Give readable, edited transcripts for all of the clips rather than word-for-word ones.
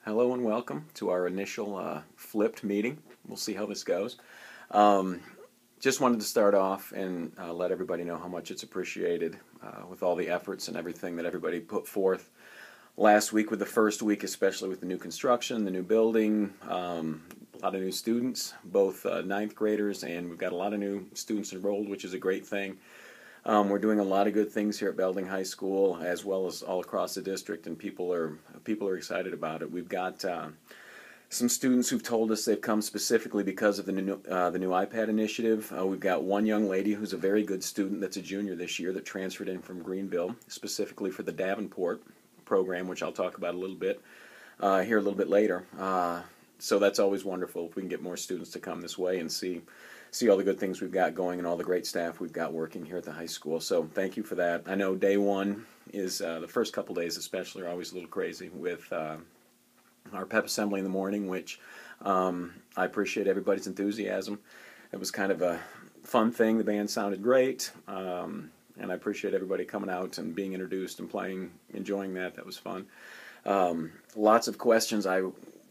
Hello and welcome to our initial flipped meeting. We'll see how this goes. Um, just wanted to start off and let everybody know how much it's appreciated with all the efforts and everything that everybody put forth last week with the first week, especially with the new construction, the new building, a lot of new students, both ninth graders, and we've got a lot of new students enrolled, which is a great thing. We're doing a lot of good things here at Belding High School, as well as all across the district, and people are excited about it. We've got some students who've told us they've come specifically because of the new iPad initiative. We've got one young lady who's a very good student that's a junior this year that transferred in from Greenville specifically for the Davenport program, which I'll talk about a little bit here a little bit later. So that's always wonderful if we can get more students to come this way and see all the good things we've got going and all the great staff we've got working here at the high school. So thank you for that. I know day one is, the first couple days especially, are always a little crazy with our pep assembly in the morning, which I appreciate everybody's enthusiasm. It was kind of a fun thing. The band sounded great, and I appreciate everybody coming out and being introduced and playing, enjoying that. That was fun. Lots of questions. I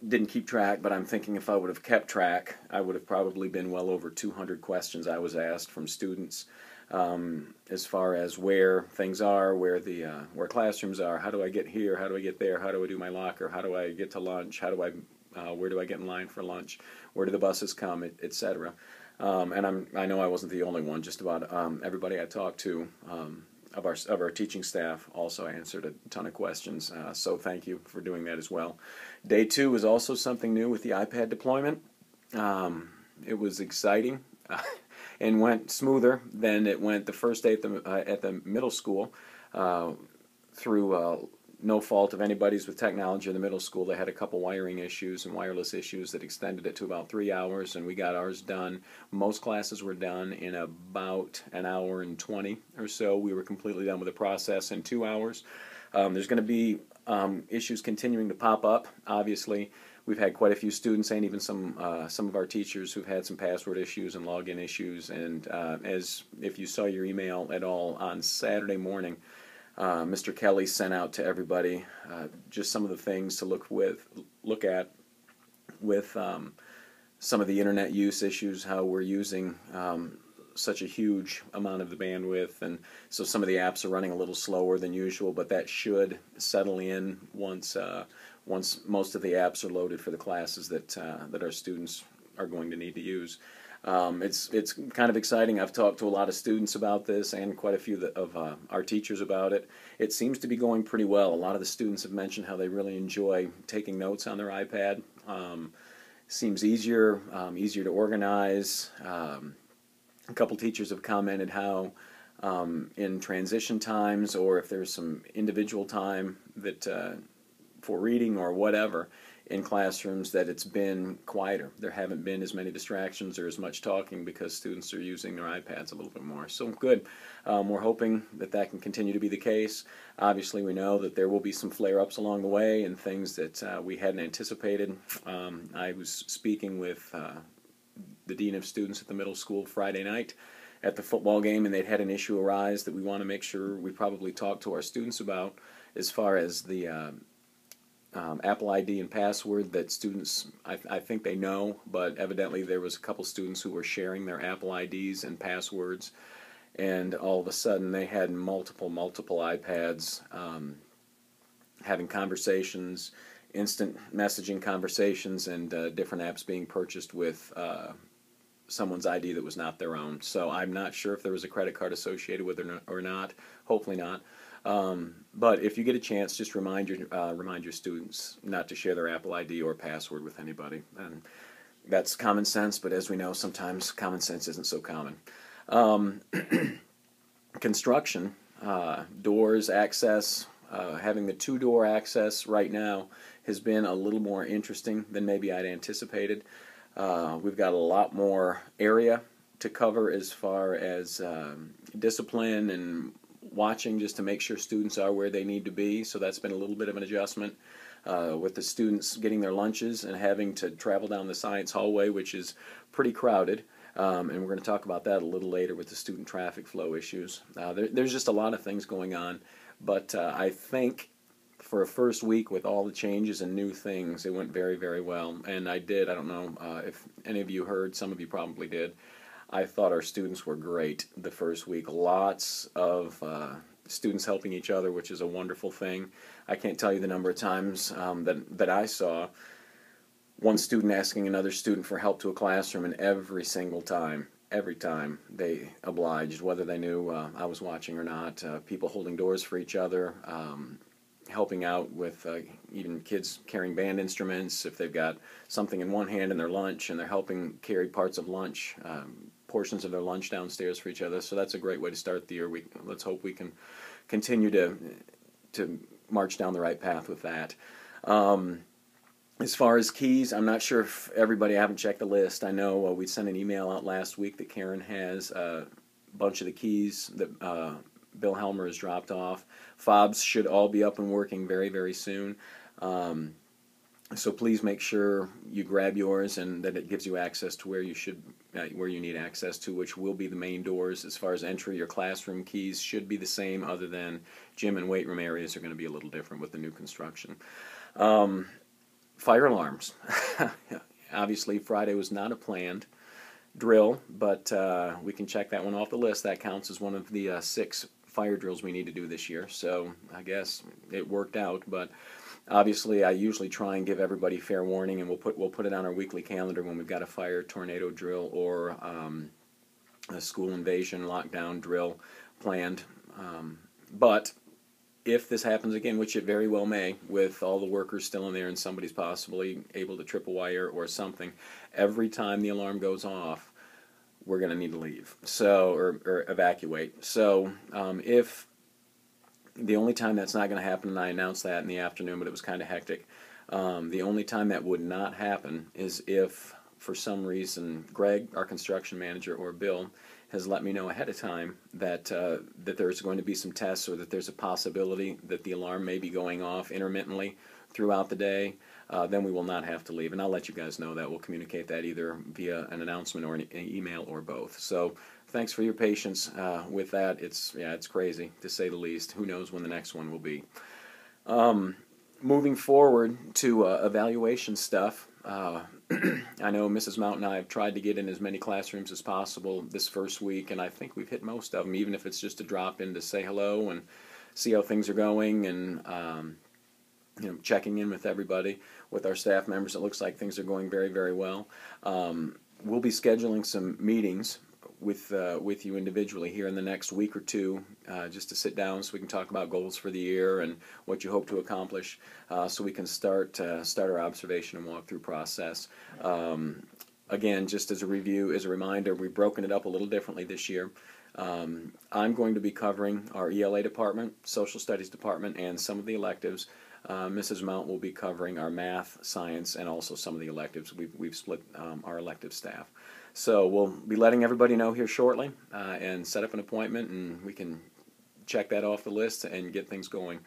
didn't keep track, but I'm thinking if I would have kept track, I would have probably been well over 200 questions I was asked from students as far as where things are, where classrooms are, how do I get here, how do I get there, how do I do my locker, how do I get to lunch, where do I get in line for lunch, where do the buses come, etc. And I know I wasn't the only one. Just about everybody I talked to of our teaching staff also answered a ton of questions, so thank you for doing that as well. Day two was also something new with the iPad deployment. It was exciting and went smoother than it went the first day at the middle school. Through no fault of anybody's with technology in the middle school, they had a couple wiring issues and wireless issues that extended it to about 3 hours, and we got ours done. Most classes were done in about an hour and 20 or so. We were completely done with the process in 2 hours. There's going to be issues continuing to pop up. Obviously, we've had quite a few students and even some of our teachers who've had some password issues and login issues. And as if you saw your email at all on Saturday morning, Mr. Kelly sent out to everybody just some of the things to look at with some of the internet use issues, how we're using such a huge amount of the bandwidth, and so some of the apps are running a little slower than usual, but that should settle in once most of the apps are loaded for the classes that our students are going to need to use. It's kind of exciting. I've talked to a lot of students about this and quite a few of our teachers about it. It seems to be going pretty well. A lot of the students have mentioned how they really enjoy taking notes on their iPad. Seems easier to organize. A couple teachers have commented how in transition times, or if there's some individual time that for reading or whatever in classrooms, that it's been quieter. There haven't been as many distractions or as much talking because students are using their iPads a little bit more. So good. We're hoping that can continue to be the case. Obviously, we know that there will be some flare-ups along the way and things that we hadn't anticipated. I was speaking with the dean of students at the middle school Friday night at the football game, and they'd had an issue arise that we want to make sure we probably talk to our students about, as far as the Apple ID and password that students, I think they know, but evidently there was a couple students who were sharing their Apple IDs and passwords, and all of a sudden they had multiple iPads having conversations, instant messaging conversations, and different apps being purchased with someone's ID that was not their own. So I'm not sure if there was a credit card associated with it or not. Hopefully not. But if you get a chance, just remind your students not to share their Apple ID or password with anybody. And that's common sense, but as we know, sometimes common sense isn't so common. Construction, doors, access, having the two-door access right now has been a little more interesting than maybe I'd anticipated. We've got a lot more area to cover as far as discipline and watching, just to make sure students are where they need to be. So that's been a little bit of an adjustment with the students getting their lunches and having to travel down the science hallway, which is pretty crowded. And we're going to talk about that a little later with the student traffic flow issues. There's just a lot of things going on, but I think for a first week with all the changes and new things, it went very, very well. And I don't know if any of you heard, some of you probably did. I thought our students were great the first week. Lots of students helping each other, which is a wonderful thing. I can't tell you the number of times that I saw one student asking another student for help to a classroom, and every time they obliged, whether they knew I was watching or not. People holding doors for each other, helping out with even kids carrying band instruments. If they've got something in one hand in their lunch, and they're helping carry parts of lunch, portions of their lunch downstairs for each other. So that's a great way to start the year. Let's hope we can continue to march down the right path with that. As far as keys, I'm not sure if everybody, I haven't checked the list. I know we sent an email out last week that Karen has a bunch of the keys that Bill Helmer has dropped off. Fobs should all be up and working very, very soon. So please make sure you grab yours and that it gives you access to where you need access to, which will be the main doors. As far as entry, your classroom keys should be the same, other than gym and weight room areas are going to be a little different with the new construction. Fire alarms. Obviously, Friday was not a planned drill, but we can check that one off the list. That counts as one of the 6 fire drills we need to do this year. So I guess it worked out, but obviously I usually try and give everybody fair warning, and we'll put it on our weekly calendar when we've got a fire tornado drill or a school invasion lockdown drill planned. But if this happens again, which it very well may, with all the workers still in there and somebody's possibly able to trip a wire or something, every time the alarm goes off, we're going to need to leave, or evacuate. So if the only time that's not going to happen, and I announced that in the afternoon, but it was kind of hectic, the only time that would not happen is if, for some reason, Greg, our construction manager, or Bill has let me know ahead of time that there's going to be some tests, or that there's a possibility that the alarm may be going off intermittently throughout the day. Then we will not have to leave, and I'll let you guys know that. We'll communicate that either via an announcement or an email or both. So thanks for your patience with that. It's crazy, to say the least. Who knows when the next one will be. Moving forward to evaluation stuff. I know Mrs. Mount and I have tried to get in as many classrooms as possible this first week, and I think we've hit most of them, even if it's just a drop in to say hello and see how things are going, and checking in with everybody, with our staff members. It looks like things are going very, very well. We'll be scheduling some meetings with you individually here in the next week or two, just to sit down so we can talk about goals for the year and what you hope to accomplish, so we can start our observation and walkthrough process. Again, just as a review, as a reminder, we've broken it up a little differently this year. I'm going to be covering our ELA department, social studies department, and some of the electives. Mrs. Mount will be covering our math, science, and also some of the electives. We've split our elective staff. So we'll be letting everybody know here shortly, and set up an appointment, and we can check that off the list and get things going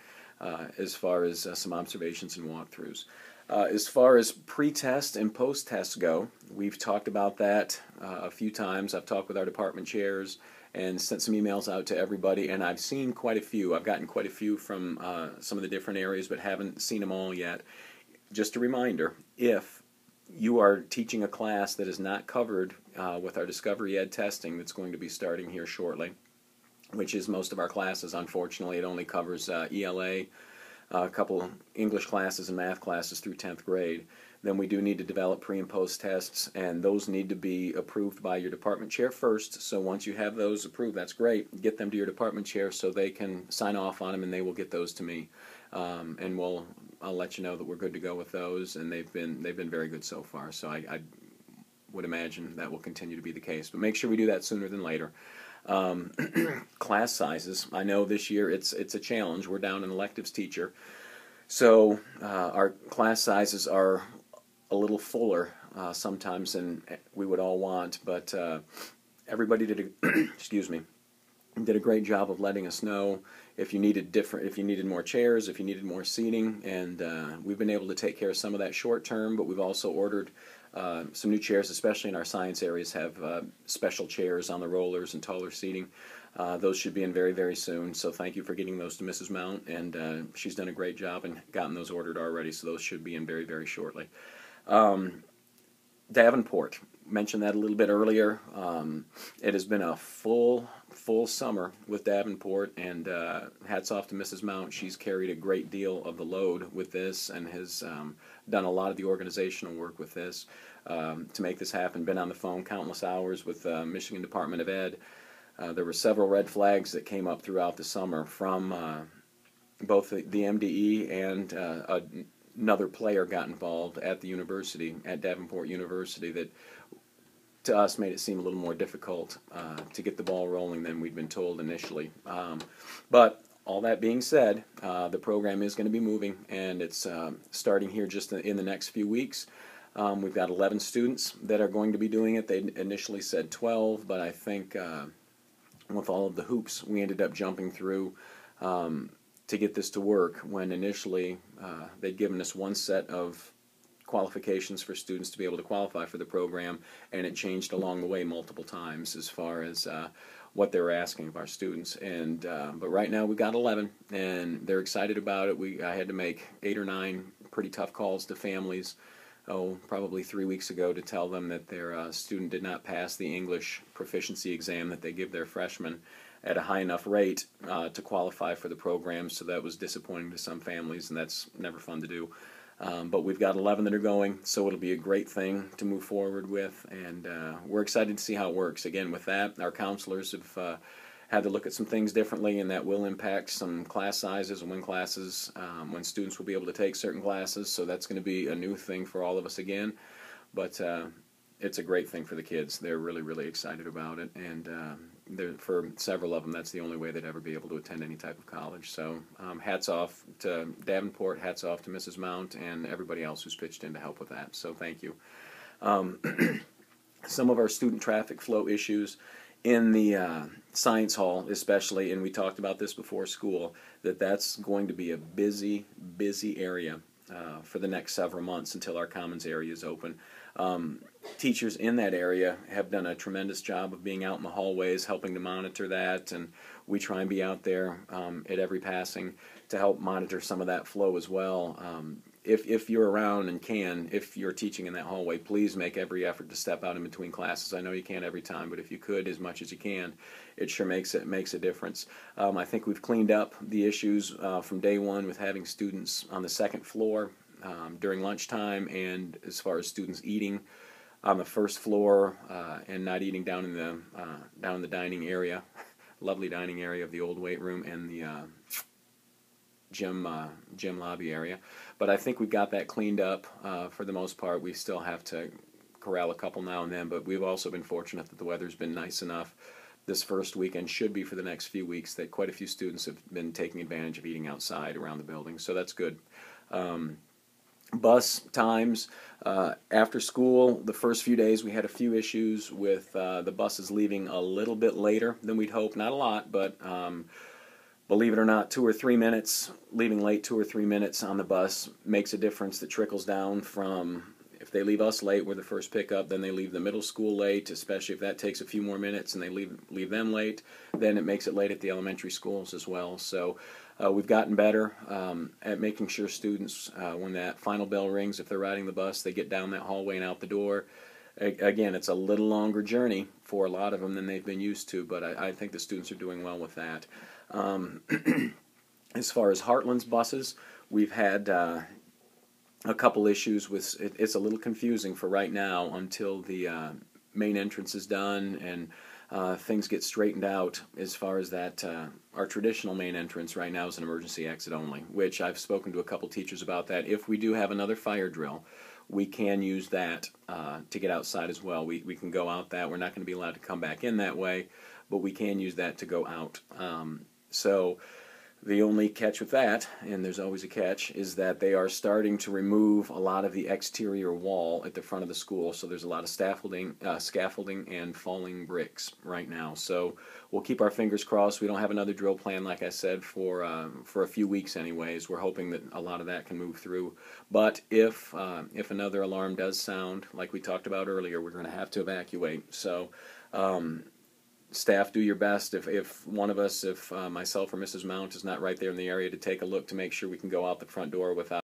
as far as some observations and walkthroughs. As far as pre-test and post-test go, we've talked about that a few times. I've talked with our department chairs and sent some emails out to everybody, and I've seen quite a few. I've gotten quite a few from some of the different areas, but haven't seen them all yet. Just a reminder, if you are teaching a class that is not covered with our Discovery Ed testing that's going to be starting here shortly, which is most of our classes, unfortunately. It only covers ELA, a couple English classes and math classes through 10th grade. Then we do need to develop pre- and post-tests, and those need to be approved by your department chair first. So once you have those approved, that's great. Get them to your department chair so they can sign off on them, and they will get those to me. And I'll let you know that we're good to go with those, and they've been very good so far. So I would imagine that will continue to be the case. But make sure we do that sooner than later. Class sizes. I know this year it's a challenge. We're down an electives teacher, so our class sizes are a little fuller sometimes than we would all want. But everybody did did a great job of letting us know if you needed more chairs, if you needed more seating, and we've been able to take care of some of that short term. But we've also ordered some new chairs, especially in our science areas, have special chairs on the rollers and taller seating. Those should be in very, very soon. So thank you for getting those to Mrs. Mount, and she's done a great job and gotten those ordered already. So those should be in very, very shortly. Davenport, mentioned that a little bit earlier. It has been a full summer with Davenport, and hats off to Mrs. Mount. She's carried a great deal of the load with this and has done a lot of the organizational work with this to make this happen. Been on the phone countless hours with Michigan Department of Ed. There were several red flags that came up throughout the summer from both the MDE and another player got involved at the university, at Davenport University, that to us made it seem a little more difficult to get the ball rolling than we'd been told initially. But all that being said, the program is going to be moving, and it's starting here just in the next few weeks. We've got 11 students that are going to be doing it. They initially said 12, but I think with all of the hoops we ended up jumping through to get this to work, when initially they'd given us one set of qualifications for students to be able to qualify for the program, and it changed along the way multiple times as far as what they were asking of our students. And but right now we've got 11, and they're excited about it. I had to make 8 or 9 pretty tough calls to families, probably 3 weeks ago, to tell them that their student did not pass the English proficiency exam that they give their freshmen at a high enough rate to qualify for the program. So that was disappointing to some families, and that's never fun to do. But we've got 11 that are going, so it'll be a great thing to move forward with, and we're excited to see how it works. Again, with that, our counselors have had to look at some things differently, and that will impact some class sizes and when students will be able to take certain classes. So that's going to be a new thing for all of us again, but it's a great thing for the kids. They're really, really excited about it, and for several of them, that's the only way they'd ever be able to attend any type of college. So hats off to Davenport, hats off to Mrs. Mount, and everybody else who's pitched in to help with that. So thank you. Some of our student traffic flow issues in the science hall especially, and we talked about this before school, that's going to be a busy, busy area for the next several months until our commons area is open. Teachers in that area have done a tremendous job of being out in the hallways, helping to monitor that, and we try and be out there at every passing to help monitor some of that flow as well. If you're around and if you're teaching in that hallway, please make every effort to step out in between classes. I know you can't every time, but if you could, as much as you can, it sure makes a difference. I think we've cleaned up the issues from day one with having students on the second floor during lunchtime, and as far as students eating on the first floor and not eating down in the dining area, lovely dining area of the old weight room and the gym lobby area. But I think we've got that cleaned up for the most part. We still have to corral a couple now and then, but we've also been fortunate that the weather's been nice enough this first week, and should be for the next few weeks, that quite a few students have been taking advantage of eating outside around the building, so that's good. Bus times after school, the first few days we had a few issues with the buses leaving a little bit later than we'd hoped. Not a lot, but believe it or not, 2 or 3 minutes, leaving late 2 or 3 minutes on the bus makes a difference that trickles down from, if they leave us late, we're the first pickup, then they leave the middle school late, especially if that takes a few more minutes and they leave them late, then it makes it late at the elementary schools as well. So we've gotten better at making sure students, when that final bell rings, if they're riding the bus, they get down that hallway and out the door. Again, it's a little longer journey for a lot of them than they've been used to, but I think the students are doing well with that. As far as Heartland's buses, we've had a couple issues with it's a little confusing for right now until the main entrance is done and things get straightened out. As far as that, our traditional main entrance right now is an emergency exit only, which I've spoken to a couple teachers about that. If we do have another fire drill, we can use that to get outside as well. We can go out that. We're not going to be allowed to come back in that way, but we can use that to go out. So the only catch with that, and there's always a catch, is that they are starting to remove a lot of the exterior wall at the front of the school. So there's a lot of scaffolding and falling bricks right now. So we'll keep our fingers crossed. We don't have another drill plan, like I said, for a few weeks anyways. We're hoping that a lot of that can move through. But if another alarm does sound, like we talked about earlier, we're going to have to evacuate. So staff, do your best. If one of us, if myself or Mrs. Mount is not right there in the area, to take a look to make sure we can go out the front door without